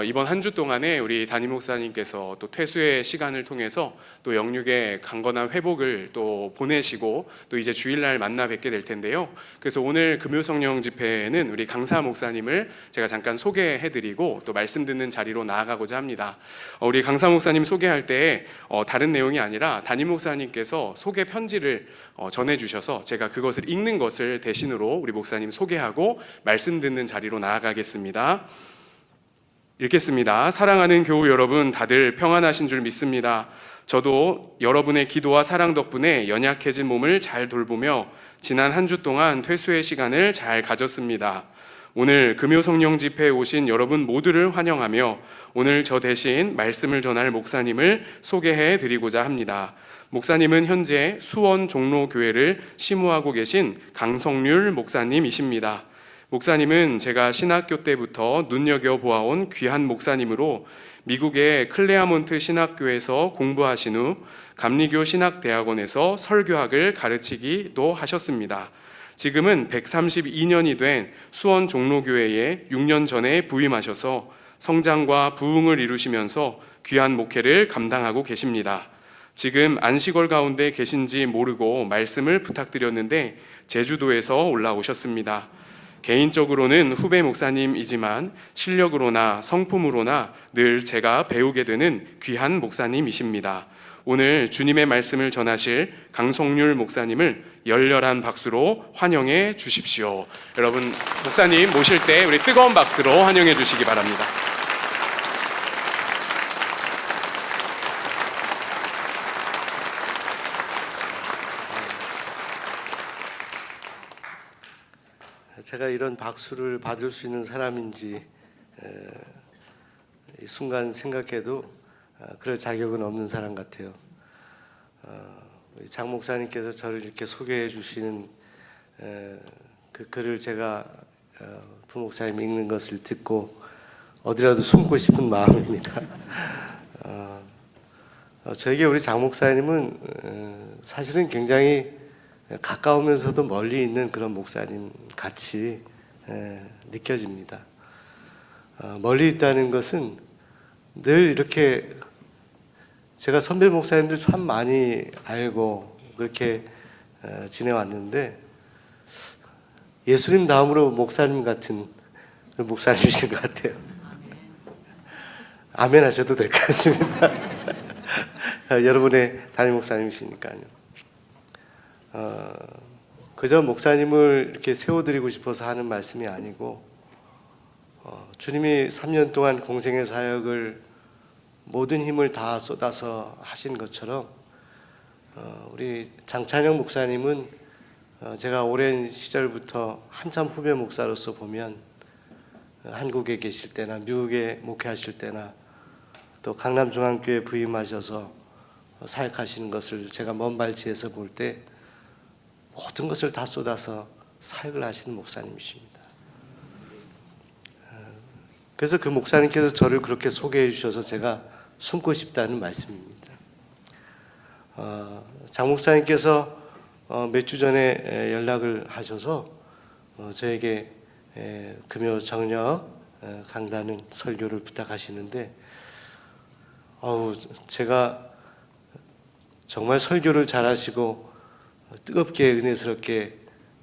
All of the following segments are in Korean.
이번 한 주 동안에 우리 담임 목사님께서 또 퇴수의 시간을 통해서 또 영육의 강건한 회복을 또 보내시고 또 이제 주일날 만나 뵙게 될 텐데요. 그래서 오늘 금요성령 집회에는 우리 강사 목사님을 제가 잠깐 소개해드리고 또 말씀 듣는 자리로 나아가고자 합니다. 우리 강사 목사님 소개할 때 다른 내용이 아니라 담임 목사님께서 소개 편지를 전해주셔서 제가 그것을 읽는 것을 대신으로 우리 목사님 소개하고 말씀 듣는 자리로 나아가겠습니다. 읽겠습니다. 사랑하는 교우 여러분, 다들 평안하신 줄 믿습니다. 저도 여러분의 기도와 사랑 덕분에 연약해진 몸을 잘 돌보며 지난 한 주 동안 퇴수의 시간을 잘 가졌습니다. 오늘 금요성령 집회에 오신 여러분 모두를 환영하며 오늘 저 대신 말씀을 전할 목사님을 소개해 드리고자 합니다. 목사님은 현재 수원 종로교회를 시무하고 계신 강성률 목사님이십니다. 목사님은 제가 신학교 때부터 눈여겨보아온 귀한 목사님으로 미국의 클레아몬트 신학교에서 공부하신 후 감리교 신학대학원에서 설교학을 가르치기도 하셨습니다. 지금은 132년이 된 수원 종로교회에 6년 전에 부임하셔서 성장과 부흥을 이루시면서 귀한 목회를 감당하고 계십니다. 지금 안식월 가운데 계신지 모르고 말씀을 부탁드렸는데 제주도에서 올라오셨습니다. 개인적으로는 후배 목사님이지만 실력으로나 성품으로나 늘 제가 배우게 되는 귀한 목사님이십니다. 오늘 주님의 말씀을 전하실 강성률 목사님을 열렬한 박수로 환영해 주십시오. 여러분, 목사님 모실 때 우리 뜨거운 박수로 환영해 주시기 바랍니다. 제가 이런 박수를 받을 수 있는 사람인지 이 순간 생각해도 그럴 자격은 없는 사람 같아요. 장 목사님께서 저를 이렇게 소개해 주시는 그 글을 제가 부목사님 읽는 것을 듣고 어디라도 숨고 싶은 마음입니다. 저에게 우리 장 목사님은 사실은 굉장히 가까우면서도 멀리 있는 그런 목사님 같이 느껴집니다. 멀리 있다는 것은 늘 이렇게 제가 선배 목사님들 참 많이 알고 그렇게 지내왔는데 예수님 다음으로 목사님 같은 목사님이신 것 같아요. 아멘 하셔도 될 것 같습니다. 여러분의 담임 목사님이시니까요. 그저 목사님을 이렇게 세워드리고 싶어서 하는 말씀이 아니고 주님이 3년 동안 공생의 사역을 모든 힘을 다 쏟아서 하신 것처럼 우리 장찬영 목사님은 제가 오랜 시절부터 한참 후배 목사로서 보면 한국에 계실 때나 미국에 목회하실 때나 또 강남중앙교회 부임하셔서 사역하시는 것을 제가 먼 발치에서 볼 때 모든 것을 다 쏟아서 사역을 하시는 목사님이십니다. 그래서 그 목사님께서 저를 그렇게 소개해 주셔서 제가 숨고 싶다는 말씀입니다. 장 목사님께서 몇 주 전에 연락을 하셔서 저에게 금요 정력 강단은 설교를 부탁하시는데 제가 정말 설교를 잘하시고 뜨겁게 은혜스럽게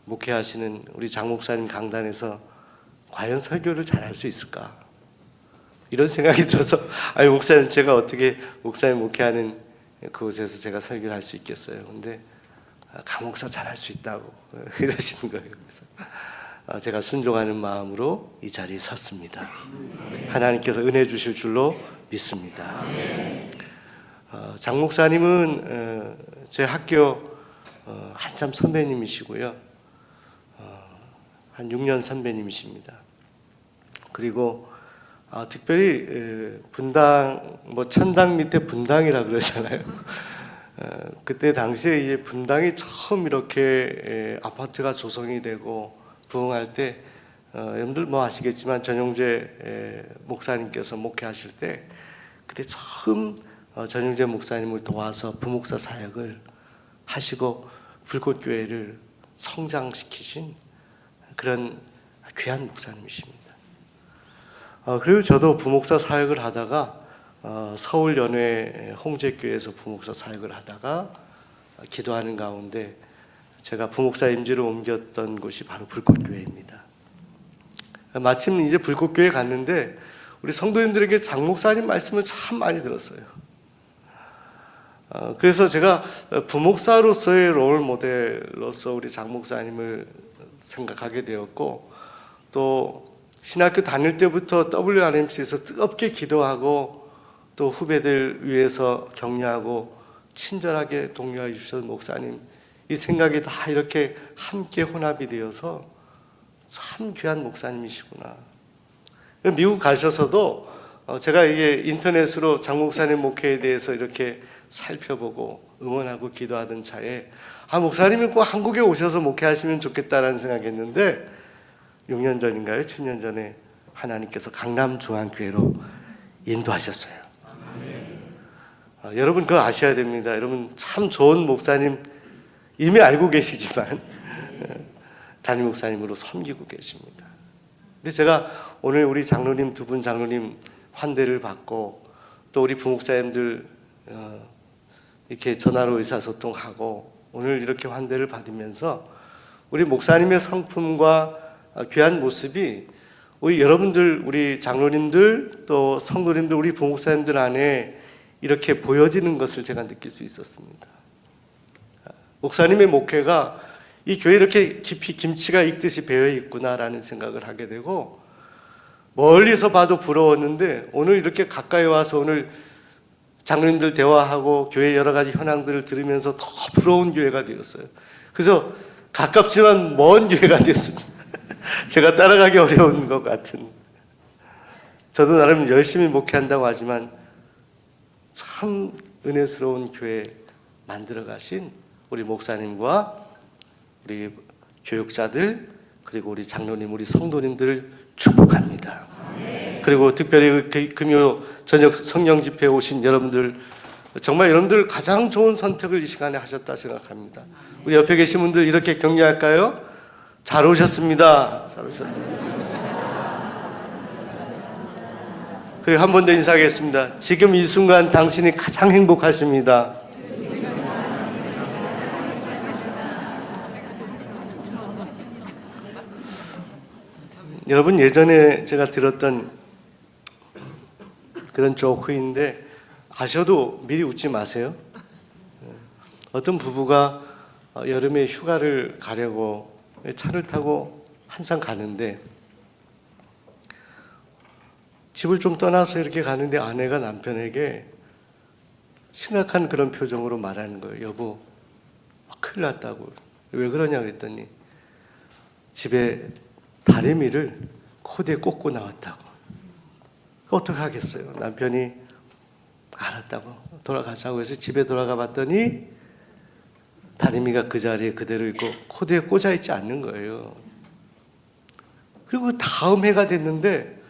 목회하시는 우리 장 목사님 강단에서 과연 설교를 잘할 수 있을까? 이런 생각이 들어서 목사님 제가 어떻게 목사님 목회하는 그곳에서 제가 설교를 할 수 있겠어요? 근데 강 목사 잘할 수 있다고 이러시는 거예요. 그래서 제가 순종하는 마음으로 이 자리에 섰습니다. 하나님께서 은혜 주실 줄로 믿습니다. 장 목사님은 제 학교 한참 선배님이시고요. 한 6년 선배님이십니다. 그리고 특별히 분당, 천당 밑에 분당이라 그러잖아요. 그때 당시에 이 분당이 처음 이렇게 아파트가 조성이 되고 부흥할 때 여러분들 아시겠지만 전용재 목사님께서 목회하실 때 그때 처음 전용재 목사님을 도와서 부목사 사역을 하시고 불꽃교회를 성장시키신 그런 귀한 목사님이십니다. 그리고 저도 부목사 사역을 하다가 서울 연회 홍제교회에서 부목사 사역을 하다가 기도하는 가운데 제가 부목사 임지로 옮겼던 곳이 바로 불꽃교회입니다. 마침 이제 불꽃교회 갔는데 우리 성도님들에게 장목사님 말씀을 참 많이 들었어요. 그래서 제가 부목사로서의 롤 모델로서 우리 장목사님을 생각하게 되었고, 또 신학교 다닐 때부터 WRMC에서 뜨겁게 기도하고 또 후배들 위해서 격려하고 친절하게 독려해 주셨던 목사님, 이 생각이 다 이렇게 함께 혼합이 되어서 참 귀한 목사님이시구나. 미국 가셔서도 제가 이게 인터넷으로 장 목사님 목회에 대해서 이렇게 살펴보고 응원하고 기도하던 차에 목사님이 꼭 한국에 오셔서 목회하시면 좋겠다라는 생각했는데 6년 전인가요? 7년 전에 하나님께서 강남 중앙교회로 인도하셨어요. 여러분 그거 아셔야 됩니다. 여러분 참 좋은 목사님 이미 알고 계시지만 담임 목사님으로 섬기고 계십니다. 근데 제가 오늘 우리 장로님 두 분 장로님 환대를 받고 또 우리 부목사님들 이렇게 전화로 의사소통하고 오늘 이렇게 환대를 받으면서 우리 목사님의 성품과 귀한 모습이 우리 여러분들, 우리 장로님들 또 성도님들, 우리 부목사님들 안에 이렇게 보여지는 것을 제가 느낄 수 있었습니다. 목사님의 목회가 이 교회에 이렇게 깊이 김치가 익듯이 배어 있구나라는 생각을 하게 되고, 멀리서 봐도 부러웠는데 오늘 이렇게 가까이 와서 오늘 장로님들 대화하고 교회 여러 가지 현황들을 들으면서 더 부러운 교회가 되었어요. 그래서 가깝지만 먼 교회가 되었습니다. 제가 따라가기 어려운 것 같은. 저도 나름 열심히 목회한다고 하지만 참 은혜스러운 교회 만들어 가신 우리 목사님과 우리 교육자들 그리고 우리 장로님, 우리 성도님들을 축복합니다. 그리고 특별히 금요 저녁 성령 집회에 오신 여러분들, 정말 여러분들 가장 좋은 선택을 이 시간에 하셨다 생각합니다. 우리 옆에 계신 분들 이렇게 격려할까요? 잘 오셨습니다. 잘 오셨습니다. 그리고 한 번 더 인사하겠습니다. 지금 이 순간 당신이 가장 행복하십니다. 여러분 예전에 제가 들었던 그런 조크인데 아셔도 미리 웃지 마세요. 어떤 부부가 여름에 휴가를 가려고 차를 타고 한산 가는데 집을 좀 떠나서 이렇게 가는데 아내가 남편에게 심각한 그런 표정으로 말하는 거예요. 여보, 큰일 났다고. 왜 그러냐 그랬더니 집에 다리미를 코대에 꽂고 나왔다고. 어떻게 하겠어요? 남편이 알았다고 돌아가자고 해서 집에 돌아가 봤더니 다리미가 그 자리에 그대로 있고 코대에 꽂아 있지 않는 거예요. 그리고 그 다음 해가 됐는데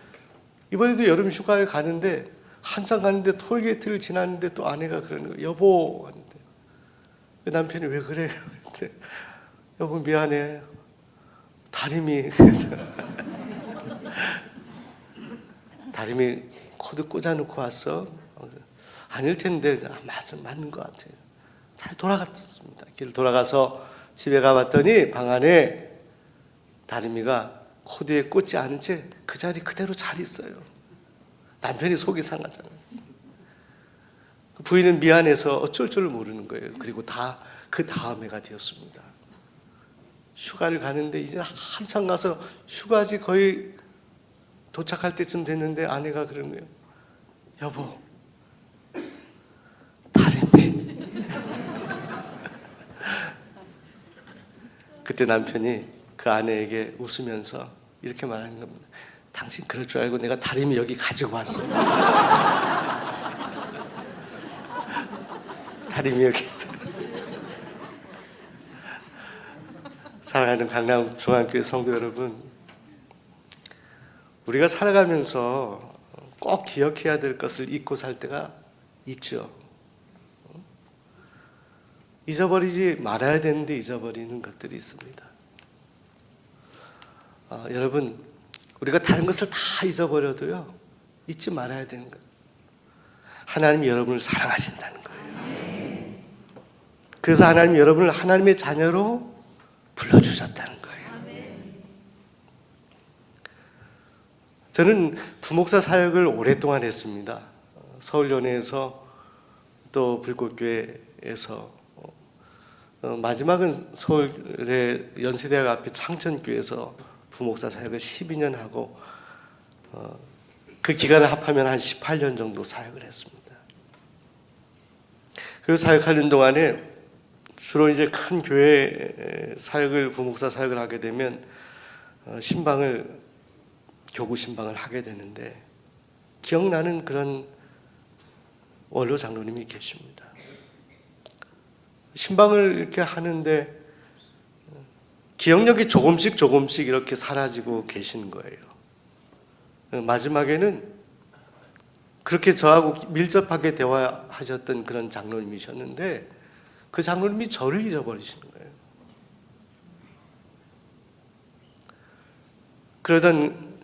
이번에도 여름 휴가를 가는데 한참 가는데 톨게이트를 지났는데 또 아내가 그러는 거예요. 여보 하는데 그 남편이 왜 그래요? 여보 미안해. 다리미 다리미 코드 꽂아놓고 왔어? 아닐 텐데 맞는 것 같아요. 잘 돌아갔습니다. 길 돌아가서 집에 가봤더니 방 안에 다리미가 코드에 꽂지 않은 채 그 자리 그대로 잘 있어요. 남편이 속이 상하잖아요. 부인은 미안해서 어쩔 줄 모르는 거예요. 그리고 다 그 다음 해가 되었습니다. 휴가를 가는데 이제 한참 가서 휴가지 거의 도착할 때쯤 됐는데 아내가 그러는 거예요. 여보, 다리미. 그때 남편이 그 아내에게 웃으면서 이렇게 말하는 겁니다. 당신 그럴 줄 알고 내가 다리미 여기 가지고 왔어요. 다리미 여기 있어. 사랑하는 강남 중앙교회 성도 여러분, 우리가 살아가면서 꼭 기억해야 될 것을 잊고 살 때가 있죠. 잊어버리지 말아야 되는데 잊어버리는 것들이 있습니다. 여러분, 우리가 다른 것을 다 잊어버려도요, 잊지 말아야 되는 거예요. 하나님이 여러분을 사랑하신다는 거예요. 그래서 하나님이 여러분을 하나님의 자녀로 불러주셨다는 거예요. 저는 부목사 사역을 오랫동안 했습니다. 서울연회에서 또 불꽃교회에서 마지막은 서울의 연세대학 앞에 창천교회에서 부목사 사역을 12년 하고 그 기간을 합하면 한 18년 정도 사역을 했습니다. 그 사역하는 동안에 주로 이제 큰 교회 사역을 부목사 사역을 하게 되면 교구 신방을 하게 되는데 기억나는 그런 원로 장로님이 계십니다. 신방을 이렇게 하는데 기억력이 조금씩 이렇게 사라지고 계시는 거예요. 마지막에는 그렇게 저하고 밀접하게 대화하셨던 그런 장로님이셨는데 그 장로님이 저를 잊어버리시는 거예요. 그러던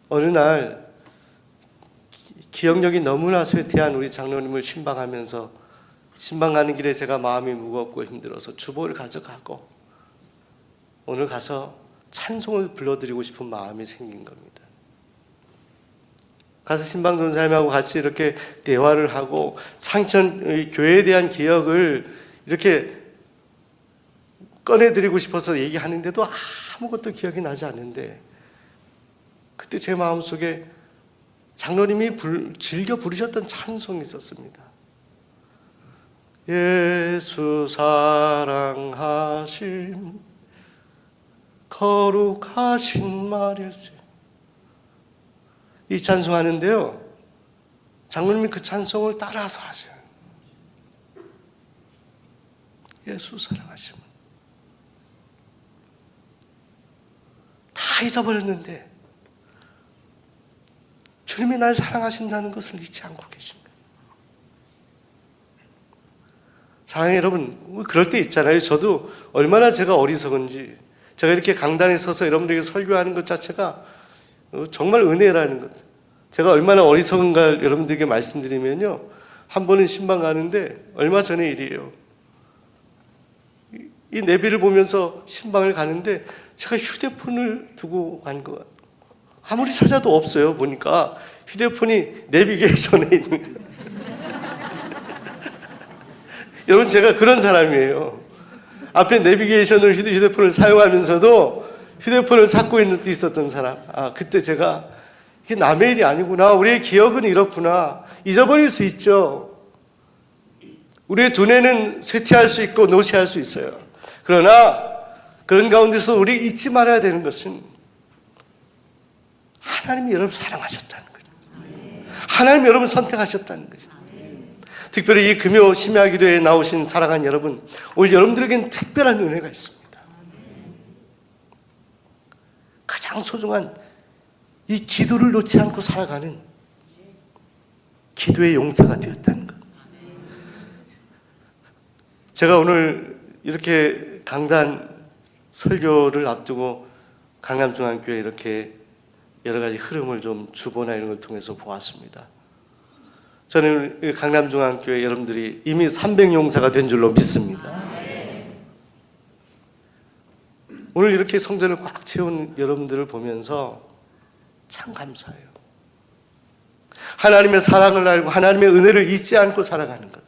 어느 날 기억력이 너무나 쇠퇴한 우리 장로님을 신방하면서 신방 가는 길에 제가 마음이 무겁고 힘들어서 주보를 가져가고 오늘 가서 찬송을 불러드리고 싶은 마음이 생긴 겁니다. 가서 신방 전사님하고 같이 이렇게 대화를 하고 창천 교회에 대한 기억을 이렇게 꺼내드리고 싶어서 얘기하는데도 아무것도 기억이 나지 않는데 그때 제 마음속에 장로님이 즐겨 부르셨던 찬송이 있었습니다. 예수 사랑하심 거룩하신 말일세. 이 찬송하는데요, 장로님이 그 찬송을 따라서 하셔요. 예수 사랑하심. 다 잊어버렸는데 주님이 날 사랑하신다는 것을 잊지 않고 계십니다. 사랑하는 여러분, 그럴 때 있잖아요. 저도 얼마나 제가 어리석은지, 제가 이렇게 강단에 서서 여러분들에게 설교하는 것 자체가 정말 은혜라는 것. 제가 얼마나 어리석은가 여러분들에게 말씀드리면요, 한 번은 신방 가는데 얼마 전의 일이에요. 이 내비를 보면서 신방을 가는데 제가 휴대폰을 두고 간 거예요. 아무리 찾아도 없어요. 보니까 휴대폰이 내비게이션에 있는 거예요. 여러분, 제가 그런 사람이에요. 앞에 내비게이션을 휴대폰을 사용하면서도 휴대폰을 찾고 있었던 사람. 그때 제가 이게 남의 일이 아니구나, 우리의 기억은 이렇구나, 잊어버릴 수 있죠. 우리의 두뇌는 쇠퇴할 수 있고 노쇠할 수 있어요. 그러나 그런 가운데서 우리 잊지 말아야 되는 것은 하나님이 여러분을 사랑하셨다는 거죠. 하나님이 여러분을 선택하셨다는 거죠. 특별히 이 금요 심야 기도에 나오신 사랑하는 여러분, 오늘 여러분들에게는 특별한 은혜가 있습니다. 가장 소중한 이 기도를 놓지 않고 살아가는 기도의 용사가 되었다는 것. 제가 오늘 이렇게 강단 설교를 앞두고 강남중앙교회 이렇게 여러 가지 흐름을 좀 주보나 이런 걸 통해서 보았습니다. 저는 강남중앙교회 여러분들이 이미 300용사가 된 줄로 믿습니다. 오늘 이렇게 성전을 꽉 채운 여러분들을 보면서 참 감사해요. 하나님의 사랑을 알고 하나님의 은혜를 잊지 않고 살아가는 것.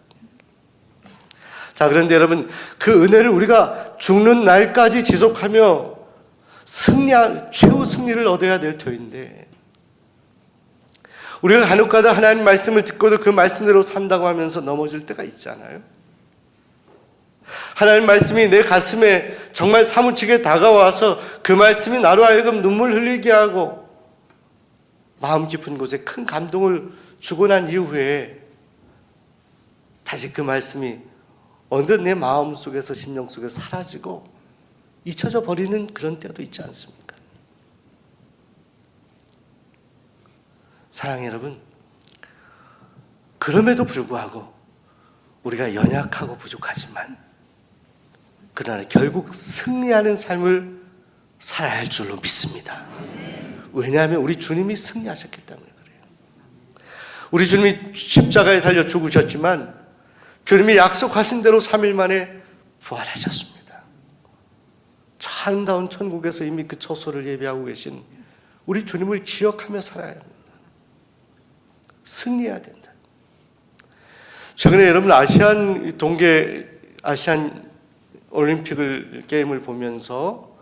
자, 그런데 여러분, 그 은혜를 우리가 죽는 날까지 지속하며 최후 승리를 얻어야 될 터인데, 우리가 간혹가다 하나님 말씀을 듣고도 그 말씀대로 산다고 하면서 넘어질 때가 있잖아요. 하나님 말씀이 내 가슴에 정말 사무치게 다가와서 그 말씀이 나로 하여금 눈물 흘리게 하고 마음 깊은 곳에 큰 감동을 주고 난 이후에 다시 그 말씀이 어느덧 내 마음 속에서 심령 속에서 사라지고 잊혀져 버리는 그런 때도 있지 않습니까? 사랑하는 여러분, 그럼에도 불구하고 우리가 연약하고 부족하지만 그러나 결국 승리하는 삶을 살아야 할 줄로 믿습니다. 왜냐하면 우리 주님이 승리하셨기 때문에 그래요. 우리 주님이 십자가에 달려 죽으셨지만 주님이 약속하신 대로 3일 만에 부활하셨습니다. 저 아름다운 천국에서 이미 그 처소를 예비하고 계신 우리 주님을 기억하며 살아야 합니다. 승리해야 된다. 최근에 여러분 아시안 올림픽을 게임을 보면서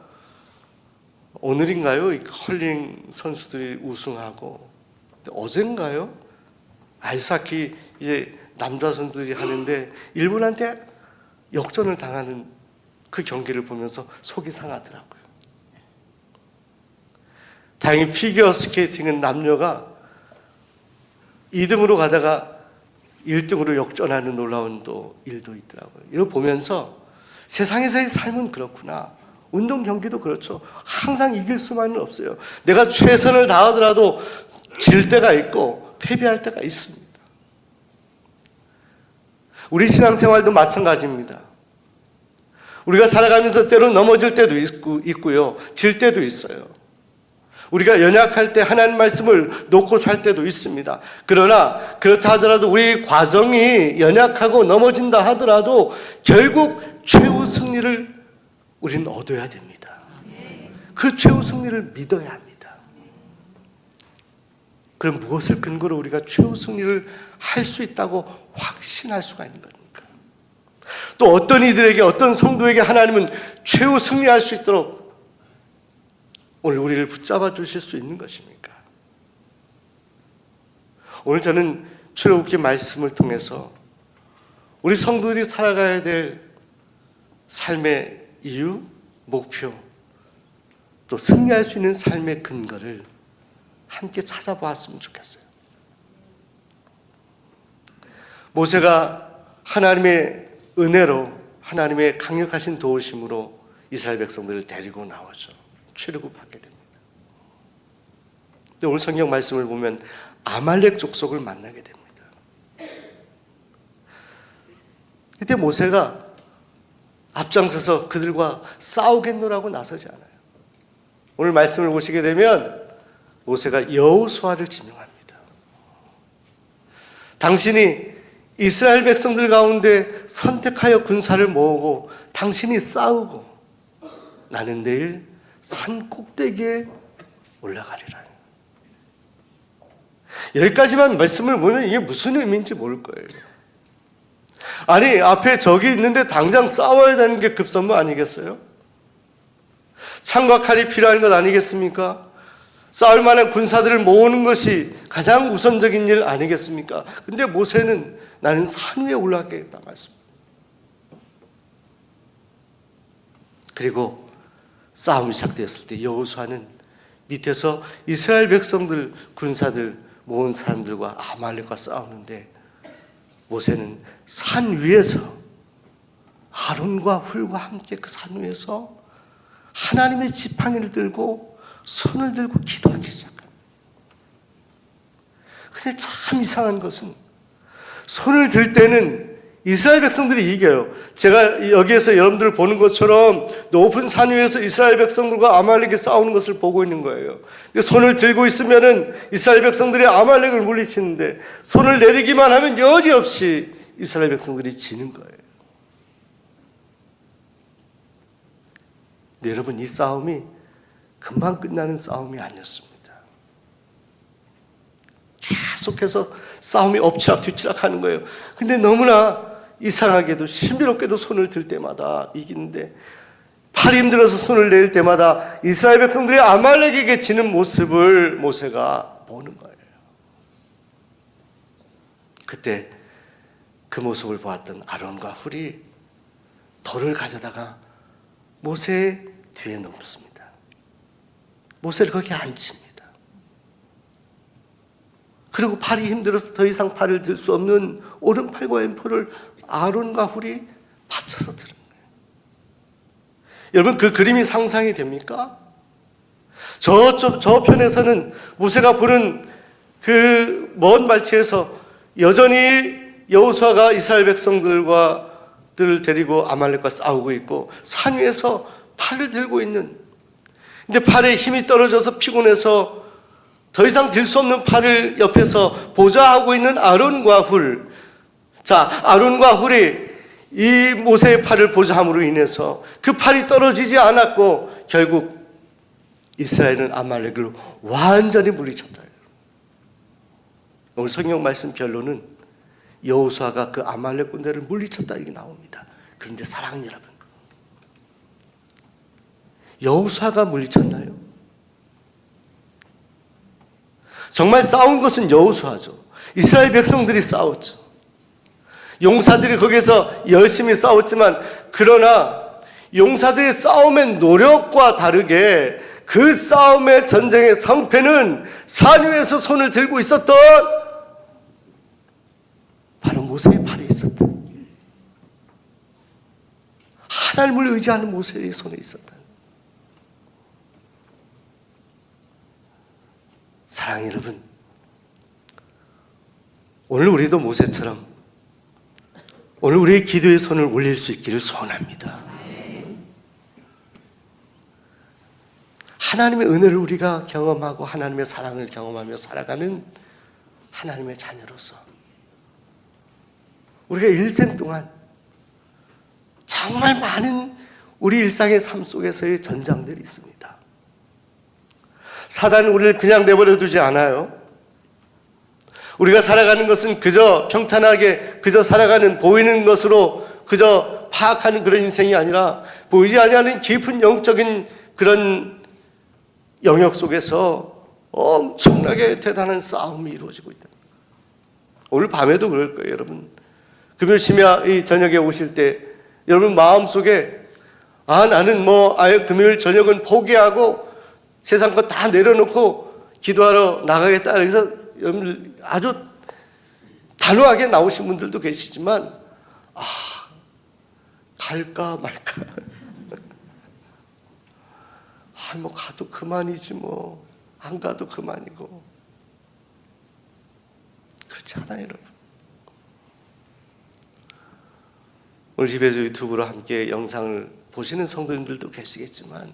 오늘인가요? 이 컬링 선수들이 우승하고 어젠가요? 아이스하키 이제 남자 선수들이 하는데 일본한테 역전을 당하는 그 경기를 보면서 속이 상하더라고요. 다행히 피겨 스케이팅은 남녀가 2등으로 가다가 1등으로 역전하는 놀라운 또 일도 있더라고요. 이걸 보면서 세상에서의 삶은 그렇구나. 운동 경기도 그렇죠. 항상 이길 수만은 없어요. 내가 최선을 다하더라도 질 때가 있고 패배할 때가 있습니다. 우리 신앙생활도 마찬가지입니다. 우리가 살아가면서 때로 넘어질 때도 있고요. 질 때도 있어요. 우리가 연약할 때 하나님 말씀을 놓고 살 때도 있습니다. 그러나 그렇다 하더라도 우리 과정이 연약하고 넘어진다 하더라도 결국 최후 승리를 우리는 얻어야 됩니다. 그 최후 승리를 믿어야 합니다. 그럼 무엇을 근거로 우리가 최후 승리를 할 수 있다고 확신할 수가 있는 겁니까? 또 어떤 이들에게, 어떤 성도에게 하나님은 최후 승리할 수 있도록 오늘 우리를 붙잡아 주실 수 있는 것입니까? 오늘 저는 출애굽기 말씀을 통해서 우리 성도들이 살아가야 될 삶의 이유, 목표, 또 승리할 수 있는 삶의 근거를 함께 찾아보았으면 좋겠어요. 모세가 하나님의 은혜로, 하나님의 강력하신 도우심으로 이스라엘 백성들을 데리고 나오죠. 출애굽하게 됩니다. 근데 오늘 성경 말씀을 보면 아말렉 족속을 만나게 됩니다. 그때 모세가 앞장서서 그들과 싸우겠노라고 나서지 않아요. 오늘 말씀을 보시게 되면 모세가 여호수아를 지명합니다. 당신이 이스라엘 백성들 가운데 선택하여 군사를 모으고 당신이 싸우고 나는 내일 산 꼭대기에 올라가리라. 여기까지만 말씀을 보면 이게 무슨 의미인지 모를 거예요. 아니, 앞에 적이 있는데 당장 싸워야 되는 게 급선무 아니겠어요? 창과 칼이 필요한 것 아니겠습니까? 싸울 만한 군사들을 모으는 것이 가장 우선적인 일 아니겠습니까? 근데 모세는 나는 산 위에 올라가겠다 말씀입니다. 그리고 싸움이 시작되었을 때 여호수아는 밑에서 이스라엘 백성들, 군사들 모은 사람들과 아말렉과 싸우는데 모세는 산 위에서 아론과 훌과 함께 그 산 위에서 하나님의 지팡이를 들고 손을 들고 기도하기 시작합니다. 근데 참 이상한 것은 손을 들 때는 이스라엘 백성들이 이겨요. 제가 여기에서 여러분들 보는 것처럼 높은 산 위에서 이스라엘 백성들과 아말렉이 싸우는 것을 보고 있는 거예요. 근데 손을 들고 있으면은 이스라엘 백성들이 아말렉을 물리치는데 손을 내리기만 하면 여지없이 이스라엘 백성들이 지는 거예요. 근데 여러분, 이 싸움이 금방 끝나는 싸움이 아니었습니다. 계속해서 싸움이 엎치락 뒤치락 하는 거예요. 근데 너무나 이상하게도 신비롭게도 손을 들 때마다 이기는데 팔이 힘들어서 손을 낼 때마다 이스라엘 백성들이 아말렉에게 지는 모습을 모세가 보는 거예요. 그때 그 모습을 보았던 아론과 훌이 돌을 가져다가 모세의 뒤에 놓습니다. 모세를 거기에 앉힙니다. 그리고 팔이 힘들어서 더 이상 팔을 들 수 없는 오른팔과 왼팔을 아론과 훌이 받쳐서 드는 거예요. 여러분, 그 그림이 상상이 됩니까? 저 편에서는 모세가 보는 그 먼 발치에서 여전히 여호수아가 이스라엘 백성들을 데리고 아말렉과 싸우고 있고 산 위에서 팔을 들고 있는, 근데 팔에 힘이 떨어져서 피곤해서 더 이상 들 수 없는 팔을 옆에서 보좌하고 있는 아론과 훌. 자, 아론과 훌이 이 모세의 팔을 보좌함으로 인해서 그 팔이 떨어지지 않았고 결국 이스라엘은 아말렉을 완전히 물리쳤다. 오늘 성경 말씀 결론은 여호수아가 그 아말렉 군대를 물리쳤다 이게 나옵니다. 그런데 사랑하는 여러분, 여호수아가 물리쳤나요? 정말 싸운 것은 여호수아죠. 이스라엘 백성들이 싸웠죠. 용사들이 거기서 열심히 싸웠지만 그러나 용사들의 싸움의 노력과 다르게 그 싸움의 전쟁의 성패는 산 위에서 손을 들고 있었던 바로 모세의 팔에 있었다. 하나님을 의지하는 모세의 손에 있었다. 사랑하는 여러분, 오늘 우리도 모세처럼 오늘 우리의 기도의 손을 올릴 수 있기를 소원합니다. 하나님의 은혜를 우리가 경험하고 하나님의 사랑을 경험하며 살아가는 하나님의 자녀로서 우리가 일생 동안 정말 많은 우리 일상의 삶 속에서의 전장들이 있습니다. 사단은 우리를 그냥 내버려 두지 않아요. 우리가 살아가는 것은 그저 평탄하게 그저 살아가는 보이는 것으로 그저 파악하는 그런 인생이 아니라 보이지 아니하는 깊은 영적인 그런 영역 속에서 엄청나게 대단한 싸움이 이루어지고 있다. 오늘 밤에도 그럴 거예요, 여러분. 금요 심야 이 저녁에 오실 때 여러분 마음속에 나는 아예 금요일 저녁은 포기하고 세상 거 다 내려놓고 기도하러 나가겠다. 그래서 여러분 아주 단호하게 나오신 분들도 계시지만 갈까 말까. 가도 그만이지 안 가도 그만이고. 그렇지 않아요, 여러분. 오늘 집에서 유튜브로 함께 영상을 보시는 성도님들도 계시겠지만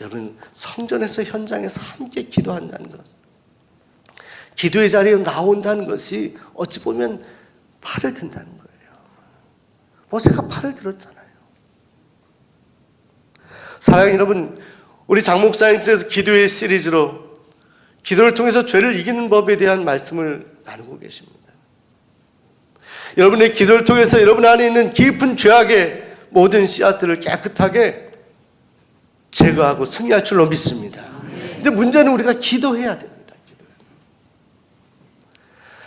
여러분 성전에서 현장에서 함께 기도한다는 것, 기도의 자리에 나온다는 것이 어찌 보면 팔을 든다는 거예요. 모세가 팔을 들었잖아요. 사랑하는 여러분, 우리 장 목사님께서 기도의 시리즈로 기도를 통해서 죄를 이기는 법에 대한 말씀을 나누고 계십니다. 여러분의 기도를 통해서 여러분 안에 있는 깊은 죄악의 모든 씨앗들을 깨끗하게 제거하고 승리할 줄로 믿습니다. 근데 문제는 우리가 기도해야 됩니다.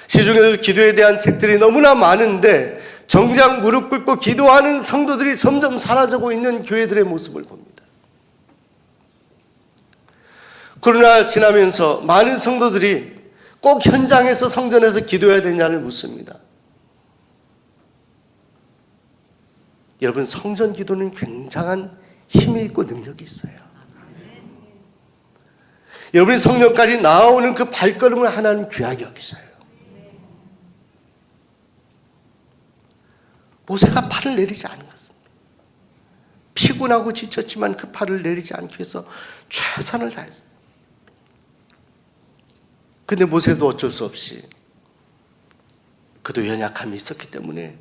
시중에도 기도에 대한 책들이 너무나 많은데 정작 무릎 꿇고 기도하는 성도들이 점점 사라지고 있는 교회들의 모습을 봅니다. 코로나 지나면서 많은 성도들이 꼭 현장에서 성전에서 기도해야 되냐를 묻습니다. 여러분, 성전 기도는 굉장한 힘이 있고 능력이 있어요. 여러분이 성전까지 나아오는 그 발걸음을 하나님 귀하게 여기셔요. 모세가 팔을 내리지 않은 것입니다. 피곤하고 지쳤지만 그 팔을 내리지 않기 위해서 최선을 다했어요. 근데 모세도 어쩔 수 없이 그도 연약함이 있었기 때문에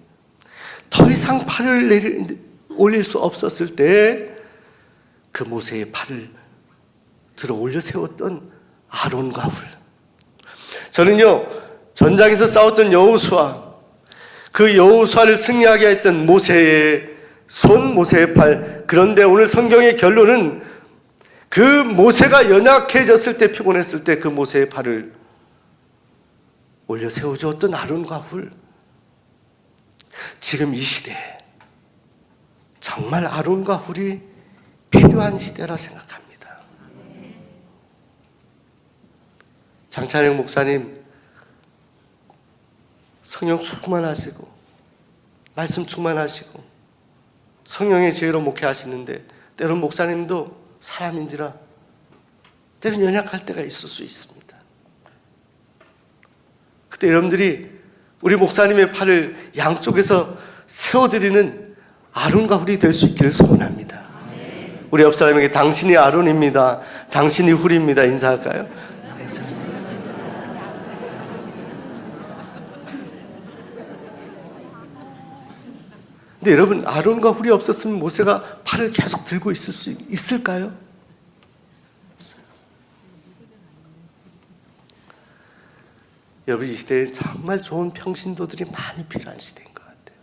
더 이상 팔을 올릴 수 없었을 때 그 모세의 팔을 들어 올려 세웠던 아론과 훌. 저는요, 전장에서 싸웠던 여호수아, 그 여호수아를 승리하게 했던 모세의 손, 모세의 팔. 그런데 오늘 성경의 결론은 그 모세가 연약해졌을 때, 피곤했을 때 그 모세의 팔을 올려 세워주었던 아론과 훌. 지금 이 시대에 정말 아론과 훌이 필요한 시대라 생각합니다. 장찬영 목사님 성령 충만하시고 말씀 충만하시고 성령의 지혜로 목회하시는데 때론 목사님도 사람인지라 때론 연약할 때가 있을 수 있습니다. 그때 여러분들이 우리 목사님의 팔을 양쪽에서 세워드리는 아론과 훌이 될 수 있기를 소원합니다. 우리 옆 사람에게 당신이 아론입니다. 당신이 훌입니다. 인사할까요? 근데 여러분, 아론과 훌이 없었으면 모세가 팔을 계속 들고 있을 수 있을까요? 없어요. 여러분, 이 시대에 정말 좋은 평신도들이 많이 필요한 시대인 것 같아요.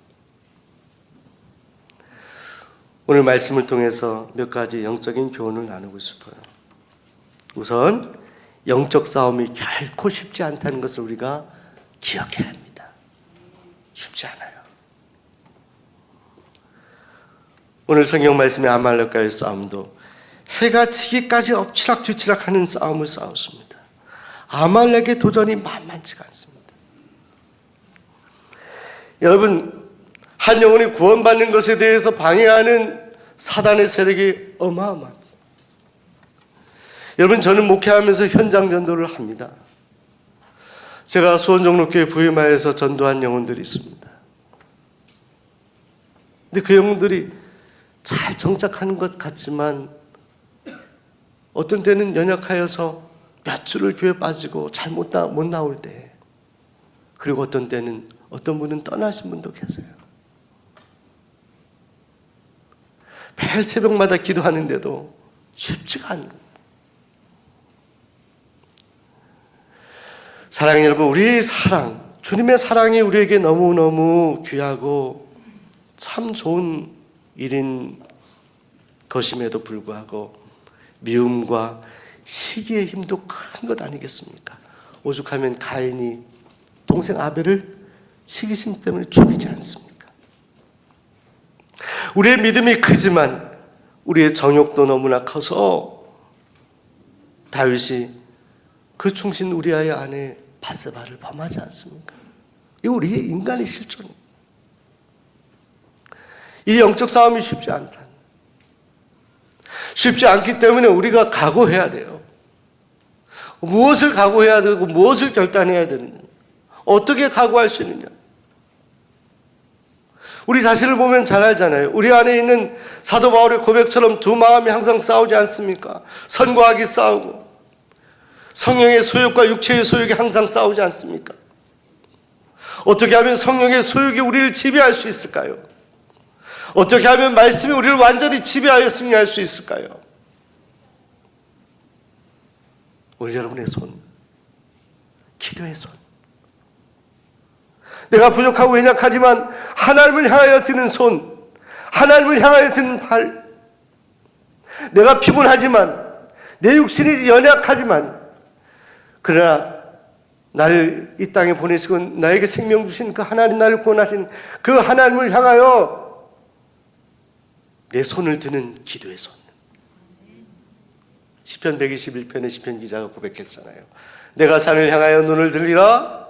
오늘 말씀을 통해서 몇 가지 영적인 교훈을 나누고 싶어요. 우선 영적 싸움이 결코 쉽지 않다는 것을 우리가 기억해야 합니다. 쉽지 않아요. 오늘 성경 말씀의 아말렉과의 싸움도 해가 지기까지 엎치락뒤치락하는 싸움을 싸웠습니다. 아말렉의 도전이 만만치가 않습니다. 여러분, 한 영혼이 구원받는 것에 대해서 방해하는 사단의 세력이 어마어마합니다. 여러분, 저는 목회하면서 현장 전도를 합니다. 제가 수원종로교회 부임하여서 전도한 영혼들이 있습니다. 근데 그 영혼들이 잘 정착하는 것 같지만 어떤 때는 연약하여서 몇 주를 교회 빠지고 잘 못 나올 때, 그리고 어떤 때는 어떤 분은 떠나신 분도 계세요. 매일 새벽마다 기도하는데도 쉽지가 않은 거예요. 사랑하는 여러분, 우리 사랑, 주님의 사랑이 우리에게 너무너무 귀하고 참 좋은 일인 것임에도 불구하고 미움과 시기의 힘도 큰 것 아니겠습니까? 오죽하면 가인이 동생 아벨을 시기심 때문에 죽이지 않습니까? 우리의 믿음이 크지만 우리의 정욕도 너무나 커서 다윗이 그 충신 우리아의 아내 바세바를 범하지 않습니까? 이 우리의 인간의 실존입니다. 이 영적 싸움이 쉽지 않다. 쉽지 않기 때문에 우리가 각오해야 돼요. 무엇을 각오해야 되고 무엇을 결단해야 되느냐, 어떻게 각오할 수 있느냐. 우리 자신을 보면 잘 알잖아요. 우리 안에 있는 사도 바울의 고백처럼 두 마음이 항상 싸우지 않습니까? 선과 악이 싸우고 성령의 소욕과 육체의 소욕이 항상 싸우지 않습니까? 어떻게 하면 성령의 소욕이 우리를 지배할 수 있을까요? 어떻게 하면 말씀이 우리를 완전히 지배하여 승리할 수 있을까요? 오늘 여러분의 손, 기도의 손. 내가 부족하고 연약하지만 하나님을 향하여 드는 손, 하나님을 향하여 드는 팔. 내가 피곤하지만, 내 육신이 연약하지만, 그러나 나를 이 땅에 보내시고 나에게 생명 주신 그 하나님, 나를 구원하신 그 하나님을 향하여 내 손을 드는 기도의 손. 시편 121편의 시편 기자가 고백했잖아요. 내가 산을 향하여 눈을 들리라.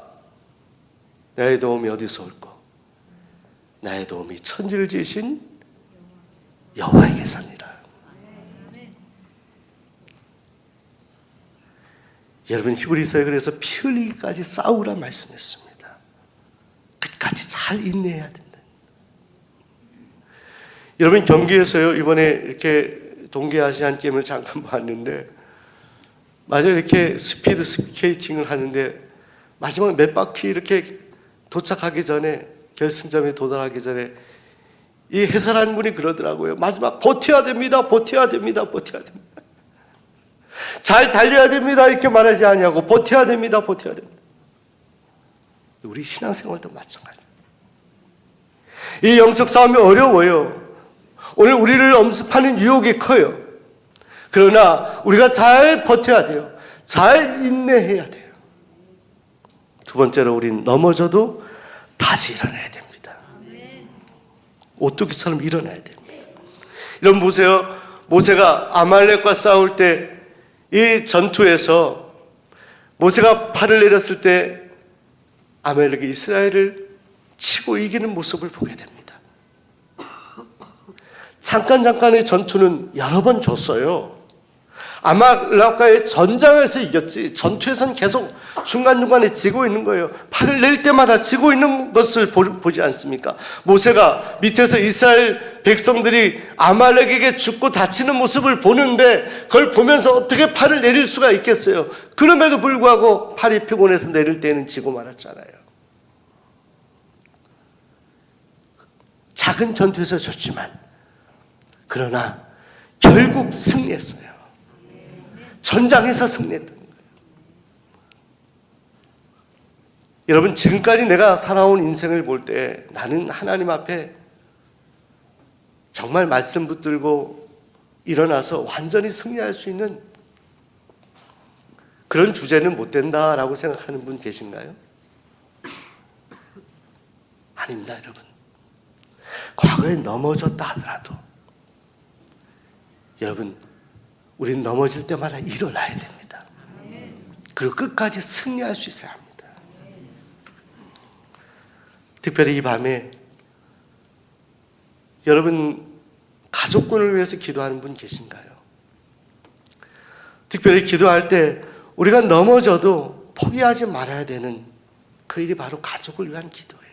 나의 도움이 어디서 올꼬? 나의 도움이 천지를 지으신 여호와에게서니라. 여러분, 히브리서에 그래서 피 흘리기까지 싸우라 말씀했습니다. 끝까지 잘 인내해야 된다. 여러분, 경기에서요, 이번에 이렇게 동계 아시안 게임을 잠깐 봤는데, 맞아요, 이렇게 스피드 스케이팅을 하는데 마지막 몇 바퀴 이렇게 도착하기 전에, 결승점에 도달하기 전에 이 해설하는 분이 그러더라고요. 마지막 버텨야 됩니다, 버텨야 됩니다, 버텨야 됩니다. 잘 달려야 됩니다 이렇게 말하지 아니하고 버텨야 됩니다, 버텨야 됩니다. 우리 신앙생활도 마찬가지예요. 이 영적 싸움이 어려워요. 오늘 우리를 엄습하는 유혹이 커요. 그러나 우리가 잘 버텨야 돼요. 잘 인내해야 돼요. 두 번째로, 우린 넘어져도 다시 일어나야 됩니다. 오뚜기처럼 일어나야 됩니다. 여러분 보세요. 모세가 아말렉과 싸울 때, 이 전투에서 모세가 팔을 내렸을 때 아말렉이 이스라엘을 치고 이기는 모습을 보게 됩니다. 잠깐의 전투는 여러 번 졌어요. 아말렉과의 전장에서 이겼지, 전투에서는 계속 중간중간에 지고 있는 거예요. 팔을 낼 때마다 지고 있는 것을 보지 않습니까? 모세가 밑에서 이스라엘 백성들이 아말렉에게 죽고 다치는 모습을 보는데 그걸 보면서 어떻게 팔을 내릴 수가 있겠어요? 그럼에도 불구하고 팔이 피곤해서 내릴 때는 지고 말았잖아요. 작은 전투에서 졌지만 그러나 결국 승리했어요. 전장에서 승리했던 거예요. 여러분, 지금까지 내가 살아온 인생을 볼 때 나는 하나님 앞에 정말 말씀 붙들고 일어나서 완전히 승리할 수 있는 그런 주제는 못 된다라고 생각하는 분 계신가요? 아닙니다, 여러분. 과거에 넘어졌다 하더라도 여러분, 우린 넘어질 때마다 일어나야 됩니다. 그리고 끝까지 승리할 수 있어야 합니다. 특별히 이 밤에 여러분 가족군을 위해서 기도하는 분 계신가요? 특별히 기도할 때 우리가 넘어져도 포기하지 말아야 되는 그 일이 바로 가족을 위한 기도예요.